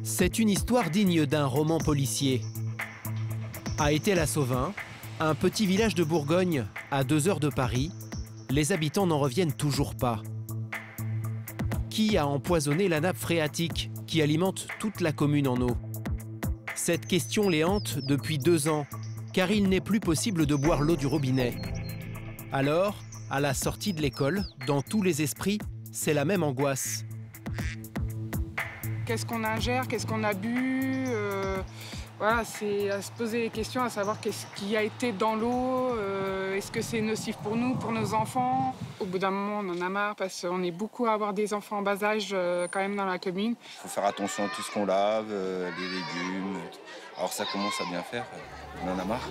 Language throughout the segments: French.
C'est une histoire digne d'un roman policier. À Étais-la-Sauvin, un petit village de Bourgogne à 2 heures de Paris, les habitants n'en reviennent toujours pas. Qui a empoisonné la nappe phréatique qui alimente toute la commune en eau? Cette question les hante depuis 2 ans, car il n'est plus possible de boire l'eau du robinet. Alors, à la sortie de l'école, dans tous les esprits, c'est la même angoisse. Qu'est-ce qu'on ingère, qu'est-ce qu'on a bu, voilà, c'est à se poser des questions, à savoir qu'est-ce qui a été dans l'eau, est-ce que c'est nocif pour nous, pour nos enfants. Au bout d'un moment, on en a marre parce qu'on est beaucoup à avoir des enfants en bas âge quand même dans la commune. Il faut faire attention à tout ce qu'on lave, les légumes. Alors ça commence à bien faire, on en a marre.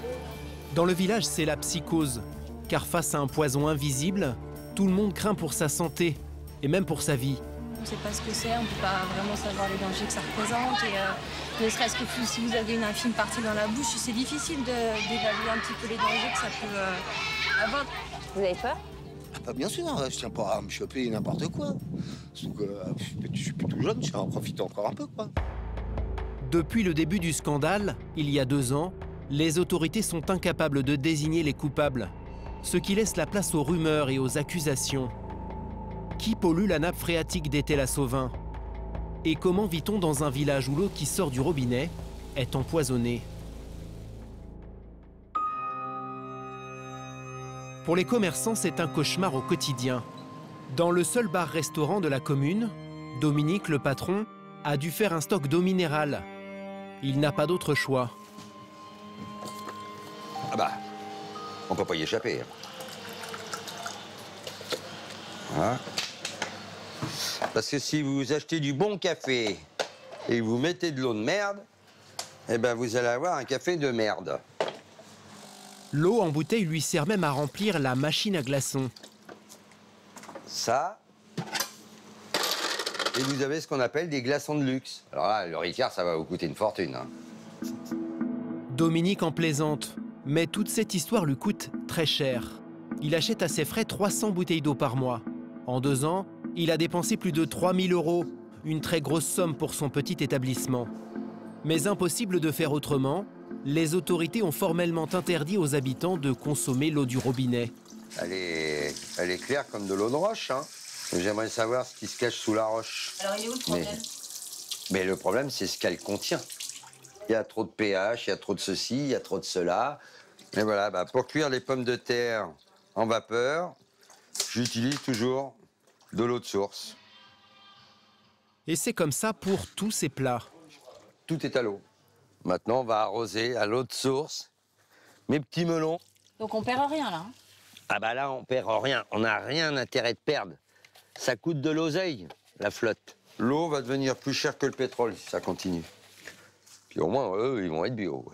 Dans le village, c'est la psychose, car face à un poison invisible, tout le monde craint pour sa santé et même pour sa vie. On ne sait pas ce que c'est, on ne peut pas vraiment savoir les dangers que ça représente. Et ne serait-ce que si vous avez une infime partie dans la bouche, c'est difficile d'évaluer un petit peu les dangers que ça peut avoir. Vous avez peur? Bien sûr, je tiens pas à me choper n'importe quoi. Donc, je suis plutôt jeune, je vais en profiter encore un peu, quoi. Depuis le début du scandale, il y a 2 ans, les autorités sont incapables de désigner les coupables, ce qui laisse la place aux rumeurs et aux accusations. Qui pollue la nappe phréatique d'Étais-la-Sauvin? Et comment vit-on dans un village où l'eau qui sort du robinet est empoisonnée? Pour les commerçants, c'est un cauchemar au quotidien. Dans le seul bar-restaurant de la commune, Dominique, le patron, a dû faire un stock d'eau minérale. Il n'a pas d'autre choix. Ah bah, on peut pas y échapper. Hein. Parce que si vous achetez du bon café et que vous mettez de l'eau de merde, eh ben vous allez avoir un café de merde. L'eau en bouteille lui sert même à remplir la machine à glaçons. Ça, et vous avez ce qu'on appelle des glaçons de luxe. Alors là, le Ricard, ça va vous coûter une fortune. Hein. Dominique en plaisante, mais toute cette histoire lui coûte très cher. Il achète à ses frais 300 bouteilles d'eau par mois. En 2 ans, il a dépensé plus de 3 000 €, une très grosse somme pour son petit établissement. Mais impossible de faire autrement, les autorités ont formellement interdit aux habitants de consommer l'eau du robinet. Elle est claire comme de l'eau de roche. Hein. J'aimerais savoir ce qui se cache sous la roche. Alors il est où le problème? Mais le problème, c'est ce qu'elle contient. Il y a trop de pH, il y a trop de ceci, il y a trop de cela. Et voilà, bah, pour cuire les pommes de terre en vapeur, j'utilise toujours de l'eau de source. Et c'est comme ça pour tous ces plats. Tout est à l'eau. Maintenant, on va arroser à l'eau de source mes petits melons. Donc on perd rien là. Ah bah là, on perd rien. On n'a rien intérêt de perdre. Ça coûte de l'oseille, la flotte. L'eau va devenir plus chère que le pétrole si ça continue. Puis au moins, eux, ils vont être bio.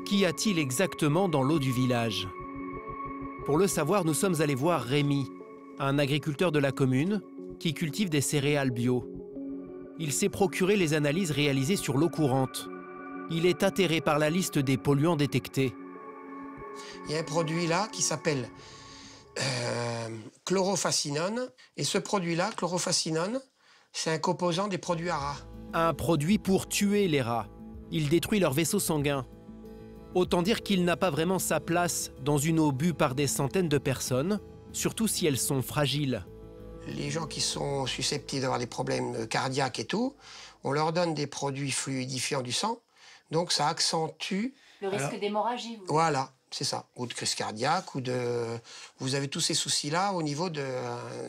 Qu'y a-t-il exactement dans l'eau du village? Pour le savoir, nous sommes allés voir Rémi, un agriculteur de la commune qui cultive des céréales bio. Il s'est procuré les analyses réalisées sur l'eau courante. Il est atterré par la liste des polluants détectés. Il y a un produit là qui s'appelle chlorofascinone. Et ce produit-là, chlorofascinone, c'est un composant des produits à rats. Un produit pour tuer les rats. Il détruit leurs vaisseaux sanguins. Autant dire qu'il n'a pas vraiment sa place dans une eau bue par des centaines de personnes, surtout si elles sont fragiles. Les gens qui sont susceptibles d'avoir des problèmes cardiaques et tout, on leur donne des produits fluidifiants du sang, donc ça accentue... Le risque d'hémorragie. Voilà, c'est ça. Ou de crise cardiaque, ou de... Vous avez tous ces soucis-là au niveau de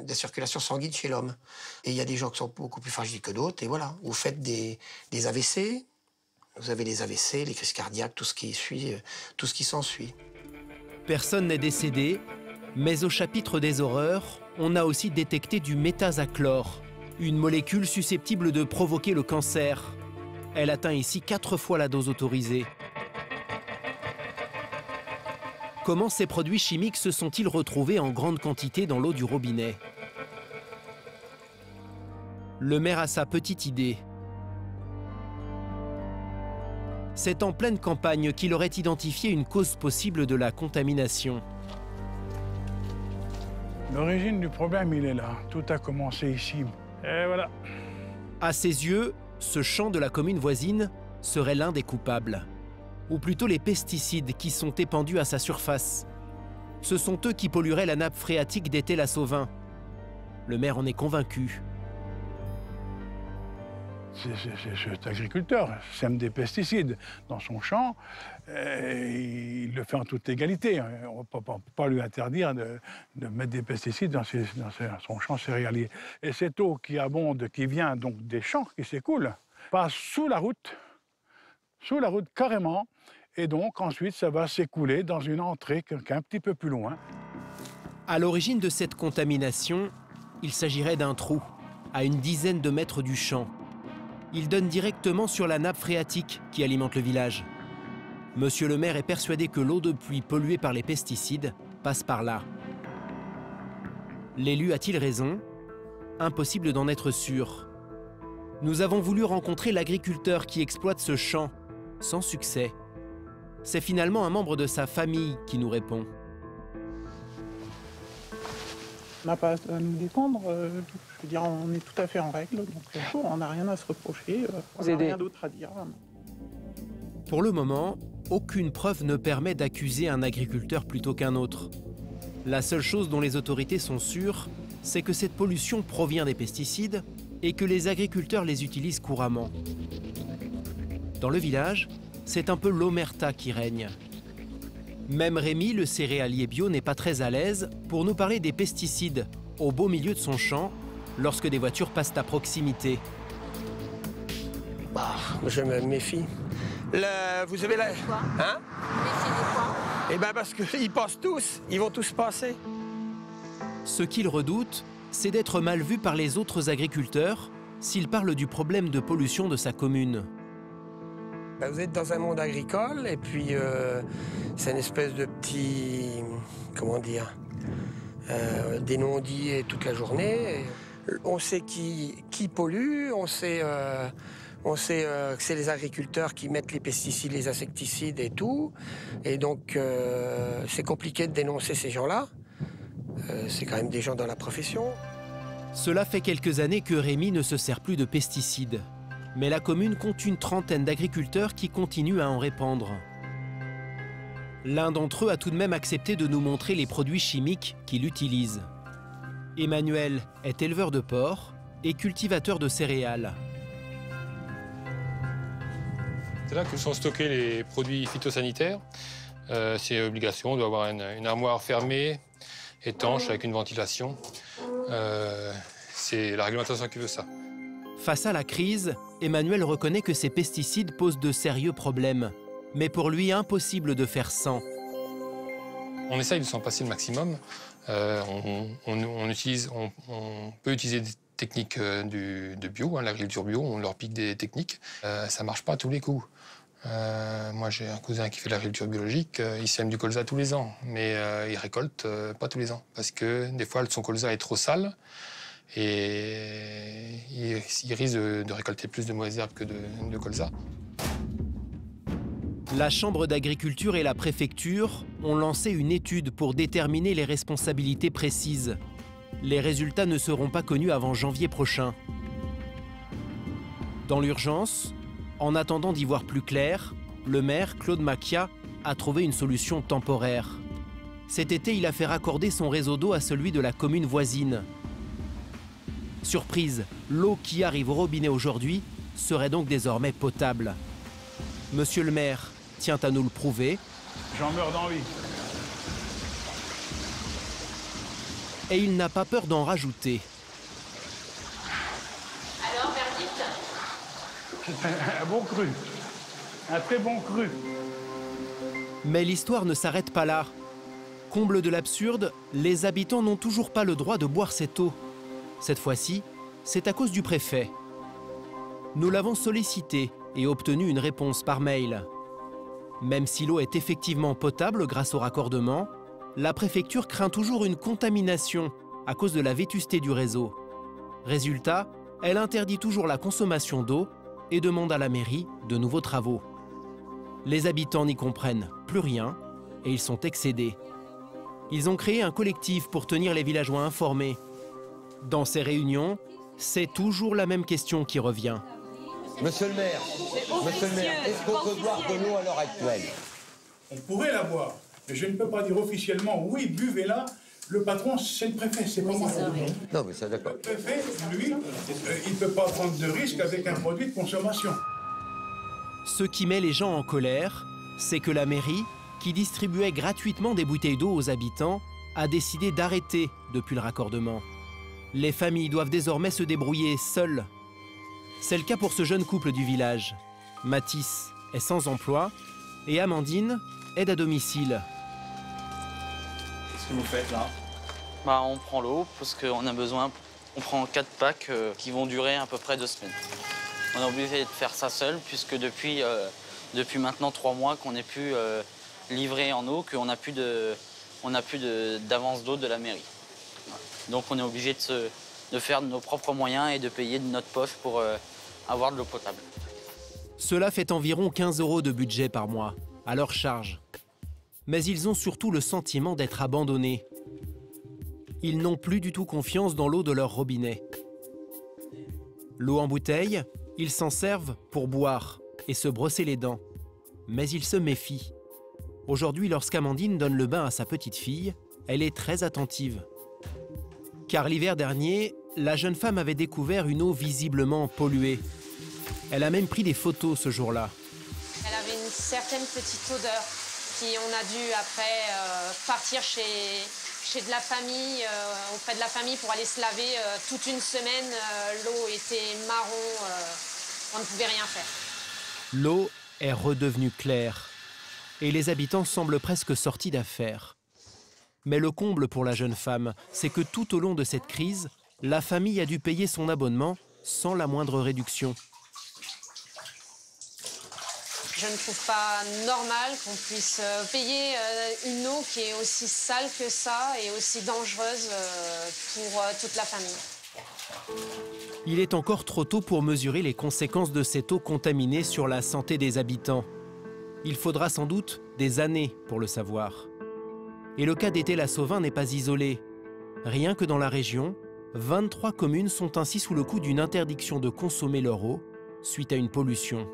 la circulation sanguine chez l'homme. Et il y a des gens qui sont beaucoup plus fragiles que d'autres, et voilà. Vous faites des AVC, vous avez les AVC, les crises cardiaques, tout ce qui suit, tout ce qui s'ensuit. Personne n'est décédé, mais au chapitre des horreurs, on a aussi détecté du méthazachlore, une molécule susceptible de provoquer le cancer. Elle atteint ici 4 fois la dose autorisée. Comment ces produits chimiques se sont-ils retrouvés en grande quantité dans l'eau du robinet? Le maire a sa petite idée. C'est en pleine campagne qu'il aurait identifié une cause possible de la contamination. L'origine du problème, il est là. Tout a commencé ici. Et voilà. À ses yeux, ce champ de la commune voisine serait l'un des coupables. Ou plutôt les pesticides qui sont épandus à sa surface. Ce sont eux qui pollueraient la nappe phréatique d'Étais-la-Sauvin. Le maire en est convaincu. Cet agriculteur sème des pesticides dans son champ, et il le fait en toute légalité. On ne peut pas lui interdire de mettre des pesticides dans son champ céréalier. Et cette eau qui abonde, qui vient donc des champs, qui s'écoule, passe sous la route carrément, et donc ensuite ça va s'écouler dans une entrée qui est un petit peu plus loin. À l'origine de cette contamination, il s'agirait d'un trou, à une dizaine de mètres du champ. Il donne directement sur la nappe phréatique qui alimente le village. Monsieur le maire est persuadé que l'eau de pluie polluée par les pesticides passe par là. L'élu a-t-il raison? Impossible d'en être sûr. Nous avons voulu rencontrer l'agriculteur qui exploite ce champ, sans succès. C'est finalement un membre de sa famille qui nous répond. On n'a pas à nous défendre, je veux dire, on est tout à fait en règle, donc on n'a rien à se reprocher, on n'a rien d'autre à dire. Pour le moment, aucune preuve ne permet d'accuser un agriculteur plutôt qu'un autre. La seule chose dont les autorités sont sûres, c'est que cette pollution provient des pesticides et que les agriculteurs les utilisent couramment. Dans le village, c'est un peu l'omerta qui règne. Même Rémi, le céréalier bio, n'est pas très à l'aise pour nous parler des pesticides au beau milieu de son champ lorsque des voitures passent à proximité. Bah, je me méfie. Vous avez la... Quoi? Hein? Méfiez de quoi? Eh bien parce qu'ils passent tous, ils vont tous passer. Ce qu'il redoute, c'est d'être mal vu par les autres agriculteurs s'il parle du problème de pollution de sa commune. Vous êtes dans un monde agricole et puis c'est une espèce de petit, comment dire, des non-dits toute la journée. On sait qui pollue, on sait que c'est les agriculteurs qui mettent les pesticides, les insecticides et tout. Et donc c'est compliqué de dénoncer ces gens-là. C'est quand même des gens dans la profession. Cela fait quelques années que Rémi ne se sert plus de pesticides. Mais la commune compte une trentaine d'agriculteurs qui continuent à en répandre. L'un d'entre eux a tout de même accepté de nous montrer les produits chimiques qu'il utilise. Emmanuel est éleveur de porcs et cultivateur de céréales. C'est là que sont stockés les produits phytosanitaires. C'est obligation, on doit avoir une armoire fermée, étanche, avec une ventilation. C'est la réglementation qui veut ça. Face à la crise, Emmanuel reconnaît que ces pesticides posent de sérieux problèmes. Mais pour lui, impossible de faire sans. On essaye de s'en passer le maximum. On peut utiliser des techniques de bio, l'agriculture bio, on leur pique des techniques. Ça ne marche pas à tous les coups. Moi, j'ai un cousin qui fait l'agriculture biologique, il sème du colza tous les ans, mais il récolte pas tous les ans. Parce que des fois, son colza est trop sale. Et il risque de récolter plus de mauvaises herbes que de colza. La Chambre d'agriculture et la préfecture ont lancé une étude pour déterminer les responsabilités précises. Les résultats ne seront pas connus avant janvier prochain. Dans l'urgence, en attendant d'y voir plus clair, le maire, Claude Macchia, a trouvé une solution temporaire. Cet été, il a fait raccorder son réseau d'eau à celui de la commune voisine. Surprise, l'eau qui arrive au robinet aujourd'hui serait donc désormais potable. Monsieur le maire tient à nous le prouver. J'en meurs d'envie. Et il n'a pas peur d'en rajouter. Alors, verdict? Un bon cru. Un très bon cru. Mais l'histoire ne s'arrête pas là. Comble de l'absurde, les habitants n'ont toujours pas le droit de boire cette eau. Cette fois-ci, c'est à cause du préfet. Nous l'avons sollicité et obtenu une réponse par mail. Même si l'eau est effectivement potable grâce au raccordement, la préfecture craint toujours une contamination à cause de la vétusté du réseau. Résultat, elle interdit toujours la consommation d'eau et demande à la mairie de nouveaux travaux. Les habitants n'y comprennent plus rien et ils sont excédés. Ils ont créé un collectif pour tenir les villageois informés. Dans ces réunions, C'est toujours la même question qui revient. Monsieur le maire, est-ce qu'on peut boire de l'eau à l'heure actuelle? On pourrait la boire, mais je ne peux pas dire officiellement, oui, buvez-la. Le patron, c'est le préfet, c'est pas moi. Non, mais c'est d'accord. Le préfet, lui, il ne peut pas prendre de risque avec un produit de consommation. Ce qui met les gens en colère, c'est que la mairie, qui distribuait gratuitement des bouteilles d'eau aux habitants, a décidé d'arrêter depuis le raccordement. Les familles doivent désormais se débrouiller seules. C'est le cas pour ce jeune couple du village. Mathis est sans emploi et Amandine aide à domicile. Qu'est-ce que vous faites là? On prend l'eau parce qu'on a besoin. On prend 4 packs qui vont durer à peu près 2 semaines. On est obligé de faire ça seul puisque depuis maintenant 3 mois qu'on n'est plus livré en eau, qu'on n'a plus d'avance d'eau de la mairie. Donc on est obligé de faire de nos propres moyens et de payer de notre poche pour avoir de l'eau potable. Cela fait environ 15 € de budget par mois, à leur charge. Mais ils ont surtout le sentiment d'être abandonnés. Ils n'ont plus du tout confiance dans l'eau de leur robinet. L'eau en bouteille, ils s'en servent pour boire et se brosser les dents. Mais ils se méfient. Aujourd'hui, lorsqu'Amandine donne le bain à sa petite fille, elle est très attentive. Car l'hiver dernier, la jeune femme avait découvert une eau visiblement polluée. Elle a même pris des photos ce jour-là. Elle avait une certaine petite odeur qui on a dû après partir chez de la famille, auprès de la famille pour aller se laver. Toute une semaine, l'eau était marron, on ne pouvait rien faire. L'eau est redevenue claire et les habitants semblent presque sortis d'affaire. Mais le comble pour la jeune femme, c'est que tout au long de cette crise, la famille a dû payer son abonnement sans la moindre réduction. Je ne trouve pas normal qu'on puisse payer une eau qui est aussi sale que ça et aussi dangereuse pour toute la famille. Il est encore trop tôt pour mesurer les conséquences de cette eau contaminée sur la santé des habitants. Il faudra sans doute des années pour le savoir. Et le cas d'Étais-la-Sauvin n'est pas isolé. Rien que dans la région, 23 communes sont ainsi sous le coup d'une interdiction de consommer leur eau suite à une pollution.